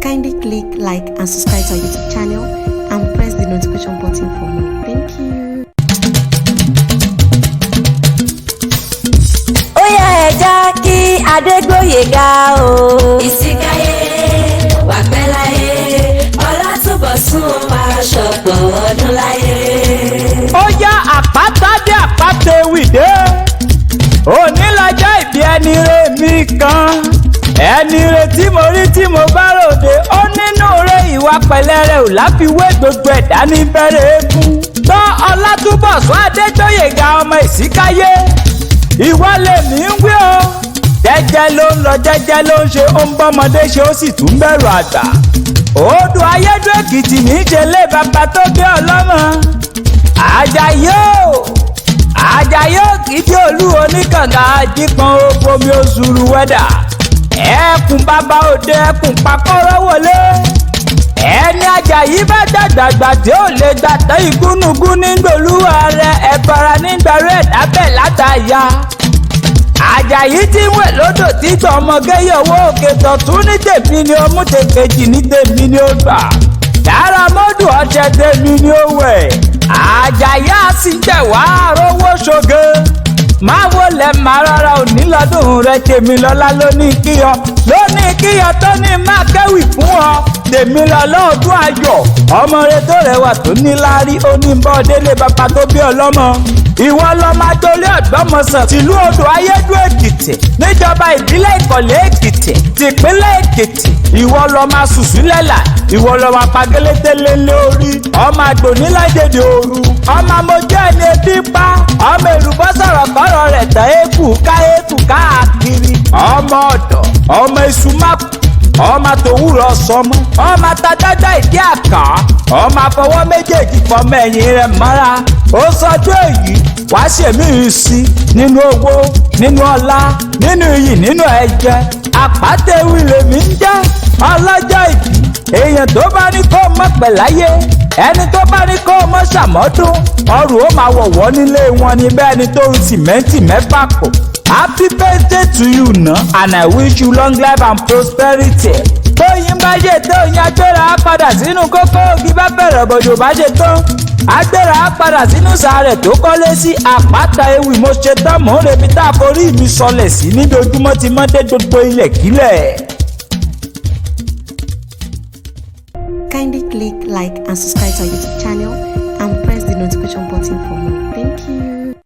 Kindly click like and subscribe to our YouTube channel and press the notification button for more. Thank you. Oya ẹja kí Adégbóyèga o. Ìsìnkáyé wà pẹ́ láyé, Ọlátúnbọ̀sún máa ṣọ̀pọ̀ ọdún láyé. Ó yá àpáta dé àpáta ewì dé. Òní lọ́jọ́ ìbí ẹni re mi kan. Ẹni re tí mo rí tí mo bá ròde. Ó nínú re ìwà pẹ̀lẹ́ rẹ̀ ò láfiwé gbogbo ẹ̀dá ní bẹ̀rẹ̀ eégún. Tọ́ Ọlátúnbọ̀sún Adégbóyèga ọmọ Ìsìnkáyé. Ìwọ lèmi ń wí o. Jẹ́jẹ́ ló ń lọ jẹ́jẹ́ ló ń ṣe, ó ń bọ́mọdé ṣe ó sì tún bẹ̀rù àgbà. Odò Ayédùn Èkìtì ní í ṣe lé bàbá tó bí ọlọ́mọ. Àjàyí Òkìtì olú oníkànga ajípọn omi òṣùrù wẹ́dà. Ẹkùn bàbá òde ẹkùn pakọ́rọ́ wọlé. Ẹni Àjàyí bá dàgbàgbà tí ó lè gbà tán ìgúnnugún nígbòlúwa rẹ̀ ẹ̀bọ̀ra nígbàrú ẹ̀dá bẹ̀ látàyà. Àjàyí tí ń wẹ̀ lódò tí tọ́ ọmọge yọ̀wọ́ òkè tọ̀tún ní tèmi ni ó mú tèkejì ní tèmi ni ó gbà. Dára mọ́dù ọ̀jẹ̀ tèmi ni ó wẹ̀. Àjàyí àsìjẹ̀wá rówó ṣoge. Máa wọlé máa rárá òní lọ́dún rẹ̀ tèmi lọ́lá lónìí kíyọ tó ní máa kẹ́wì fún ọ. Tèmi lọ́lá ọdún ayọ̀ ọmọ rẹ̀ tó rẹwà tó ní láárí oníbọ̀ délé bàbá tó bí ọlọ́mọ. Ìwọ lọmọ adólé Ọ̀gbọ́mọsàn tìlú Odò Ayédùn Èkìtì níjọba ìbílẹ̀ Ìkọ̀lé Èkìtì tìpínlẹ̀ Èkìtì. Ìwọ lọmọ asùsùlẹ̀là, ìwọ lọmọ apagélétélé lórí, ọmọ àgbònílájèdè òru, ọmọ amójú ẹni ebi pa, ọmọ èlùbọ́ sọ̀rọ̀ kọ́rọ̀ rẹ̀ tán éèkù káàkiri, ọmọ ọ̀dọ̀, ọmọ ìsúmákù, ọmọ tòwúrọ̀ sọmọ, ọmọ tadájọ́ ìdí àká, ọmọ afọwọ́ méjèèjì fọmọ ẹ̀yìn rẹ̀ mọ́ra. Ó sọjọ́ èyí wá ṣèmí sí nínú owó, nínú ọlá, nínú iyì, nínú ẹ̀jẹ̀. Àpáta ewì lèmi ń jẹ́ ọlọ́jọ́ ìbí. Èèyàn tó bá ní kó mọ̀ pẹ̀ láyé, ẹni tó bá ní kó mọ̀ ṣàmọ́dún, ọrùn ó máa wọ̀wọ́ nílé wọn ní bẹ́ẹ̀ ni tó ń sìmẹ́ǹtì mẹ́fà pọ̀. Happy birthday to you na, and I wish you long life and prosperity. Tóyin bá ṣe tó yin agbéra á padà sínú kókó, ògì bá bẹ̀rẹ̀ bòjò bá ṣe tán. Agbéra á padà sínú sàárẹ̀ tó kọ́lé sí. Àpáta ewì mo ṣe tán mò ń rebi tá a forí mi sọlẹ̀ sí nídojúmọ́ ti mọ́ dé gbogbo ilẹ̀ kílẹ̀. Kindly click like and subscribe to our YouTube channel and press the notification button for more. Thank you.